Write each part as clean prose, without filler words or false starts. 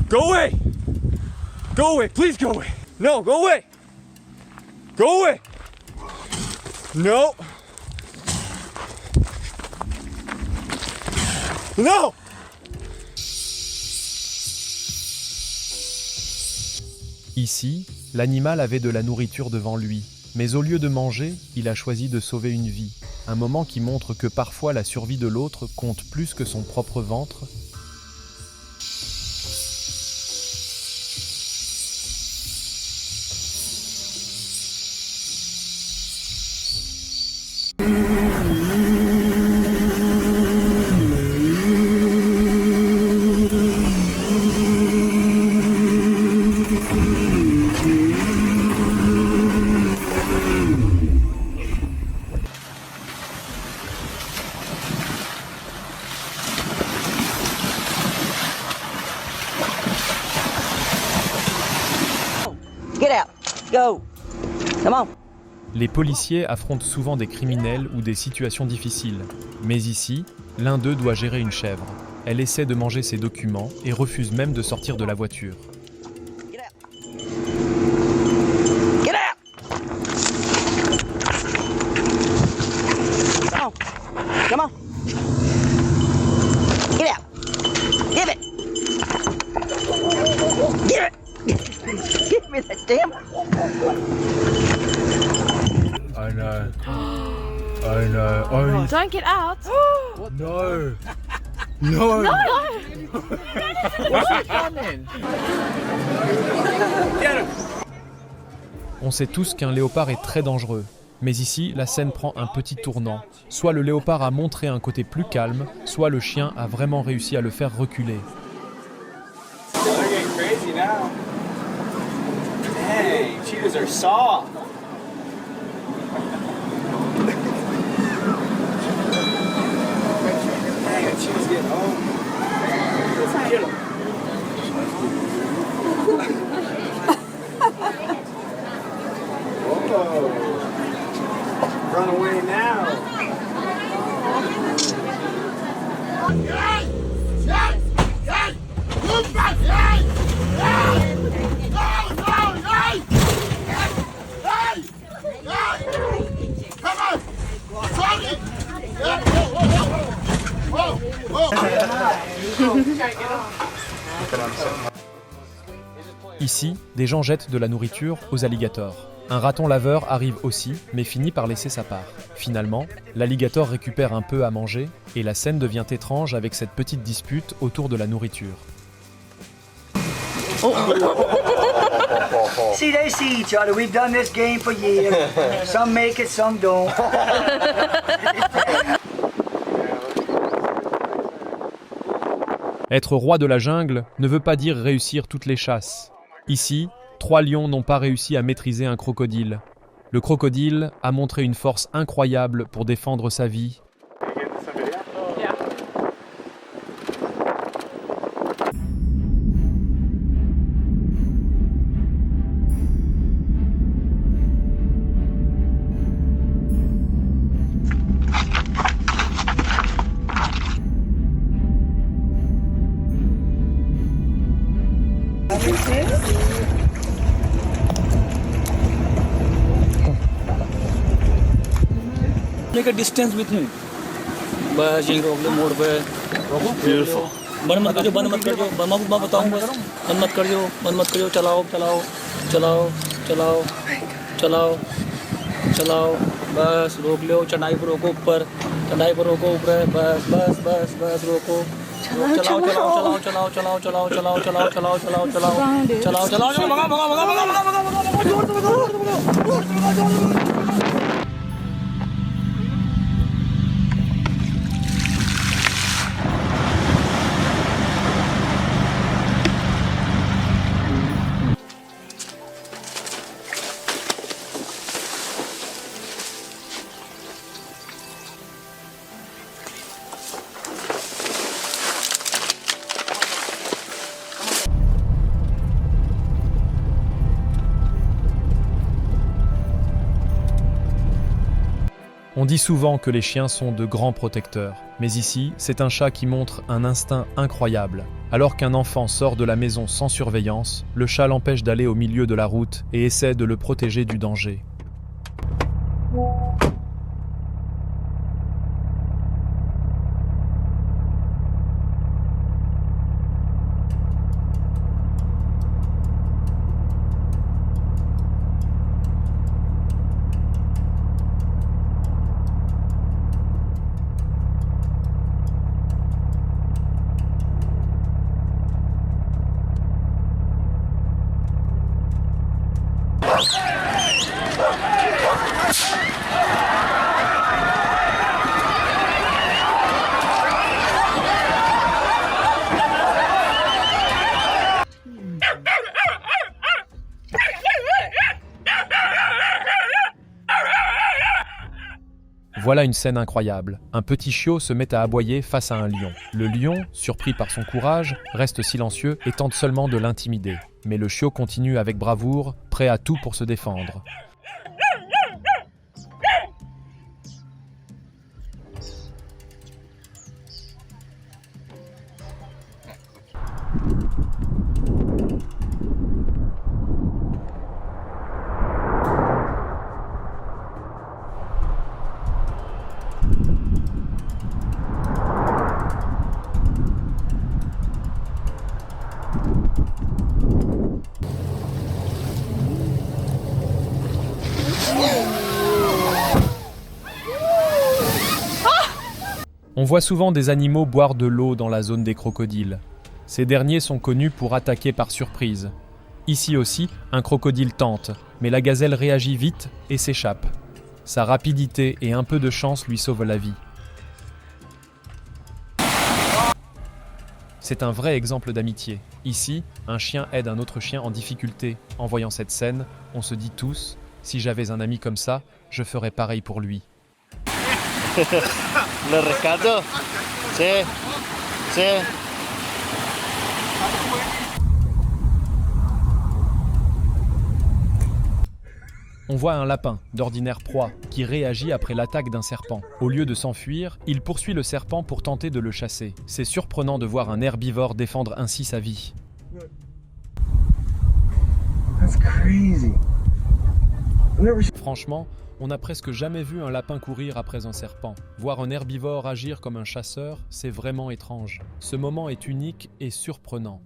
Go away! Go away! Please go away! No, go away! Go away! No! No! Ici, l'animal avait de la nourriture devant lui, mais au lieu de manger, il a choisi de sauver une vie. Un moment qui montre que parfois la survie de l'autre compte plus que son propre ventre. Get out. Go. Come on. Les policiers affrontent souvent des criminels ou des situations difficiles. Mais ici, l'un d'eux doit gérer une chèvre. Elle essaie de manger ses documents et refuse même de sortir de la voiture. Get out. Get out. Come on. Come on. Get out. Give it. Give it. Give me that damn. I know. I know. Oh, Don't get out. no. No. No. On sait tous qu'un léopard est très dangereux. Mais ici, la scène prend un petit tournant. Soit le léopard a montré un côté plus calme, soit le chien a vraiment réussi à le faire reculer. They're getting crazy now. Dang, cheetahs are soft. Dang, the cheetahs getting home. Let's get 'em. Whoa. Run away now. Ici, des gens jettent de la nourriture aux alligators. Un raton laveur arrive aussi, mais finit par laisser sa part. Finalement, l'alligator récupère un peu à manger, et la scène devient étrange avec cette petite dispute autour de la nourriture. See, they see each other. We've done this game for years. Some make it, some don't. Être roi de la jungle ne veut pas dire réussir toutes les chasses. Ici, 3 lions n'ont pas réussi à maîtriser un crocodile. Le crocodile a montré une force incroyable pour défendre sa vie. Make a distance with him. बस यहीं रोक लो मोड़ पे. Beautiful. बंद मत करियो, बंद मत करियो. मैं बताऊं बस. बंद मत करियो, बंद मत करियो. चलाओ, चलाओ, चलाओ, चलाओ, चलाओ, चलाओ. बस रोक लो. चढ़ाई पर रोको ऊपर. चढ़ाई पर रोको ऊपर. बस बस बस बस रोको. चलाओ चलाओ चलाओ चलाओ चलाओ चलाओ चलाओ चलाओ चलाओ चलाओ चलाओ चलाओ चलाओ भगा भगा भगा भगा भगा भगा. On dit souvent que les chiens sont de grands protecteurs, mais ici, c'est un chat qui montre un instinct incroyable. Alors qu'un enfant sort de la maison sans surveillance, le chat l'empêche d'aller au milieu de la route et essaie de le protéger du danger. Voilà une scène incroyable. Un petit chiot se met à aboyer face à un lion. Le lion, surpris par son courage, reste silencieux et tente seulement de l'intimider. Mais le chiot continue avec bravoure, prêt à tout pour se défendre. On voit souvent des animaux boire de l'eau dans la zone des crocodiles. Ces derniers sont connus pour attaquer par surprise. Ici aussi, un crocodile tente, mais la gazelle réagit vite et s'échappe. Sa rapidité et un peu de chance lui sauvent la vie. C'est un vrai exemple d'amitié. Ici, un chien aide un autre chien en difficulté. En voyant cette scène, on se dit tous, si j'avais un ami comme ça, je ferais pareil pour lui. Lo rescato. Sí. Sí. On voit un lapin, d'ordinaire proie, qui réagit après l'attaque d'un serpent. Au lieu de s'enfuir, il poursuit le serpent pour tenter de le chasser. C'est surprenant de voir un herbivore défendre ainsi sa vie. That's crazy. Franchement, on n'a presque jamais vu un lapin courir après un serpent. Voir un herbivore agir comme un chasseur, c'est vraiment étrange. Ce moment est unique et surprenant.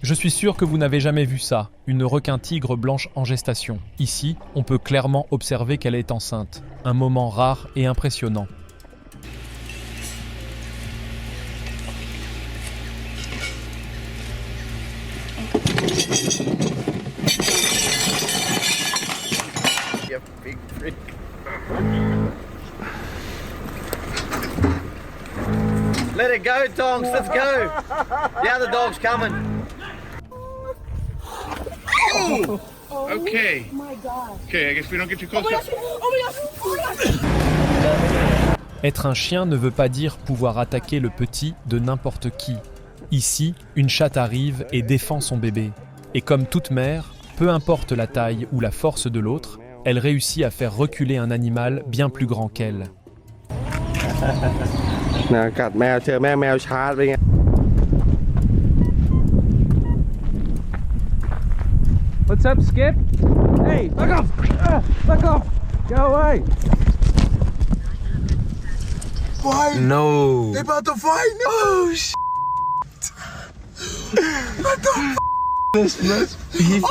Je suis sûr que vous n'avez jamais vu ça, une requin-tigre blanche en gestation. Ici, on peut clairement observer qu'elle est enceinte. Un moment rare et impressionnant. You big freak. Let it go, Tonks. Let's go. The other dog's coming. Okay. Oh my God. Okay, I guess we don't get too close. Être un chien ne veut pas dire pouvoir attaquer le petit de n'importe qui. Ici, une chatte arrive et défend son bébé. Et comme toute mère, peu importe la taille ou la force de l'autre, elle réussit à faire reculer un animal bien plus grand qu'elle. กัดแมวเจอแมวชาร์จเป็นไง What's up, Skip? Hey, back off! Back off! Go away! Fight! No. They about to fight? No! Oh, shit! What the f***? He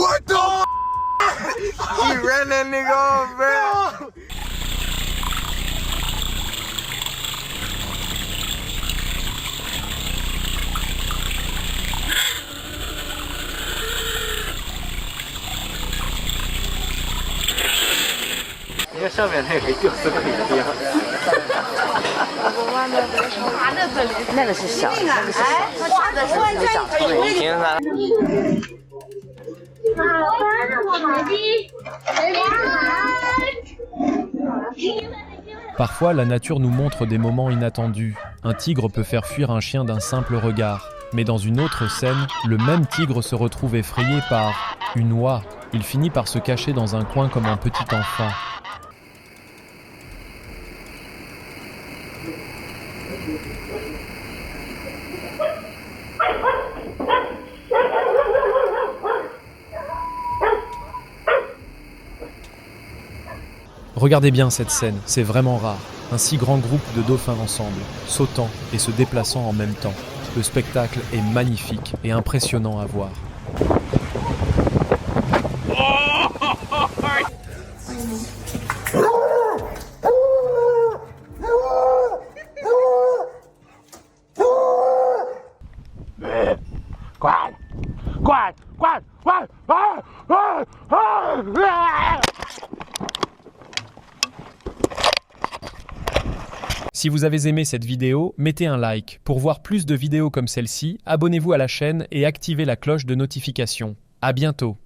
what the f***? He ran that nigga off, man! Parfois, la nature nous montre des moments inattendus. Un tigre peut faire fuir un chien d'un simple regard. Mais dans une autre scène, le même tigre se retrouve effrayé par une oie. Il finit par se cacher dans un coin comme un petit enfant. Regardez bien cette scène, c'est vraiment rare. Un si grand groupe de dauphins ensemble, sautant et se déplaçant en même temps. Le spectacle est magnifique et impressionnant à voir. Si vous avez aimé cette vidéo, mettez un like. Pour voir plus de vidéos comme celle-ci, abonnez-vous à la chaîne et activez la cloche de notification. À bientôt.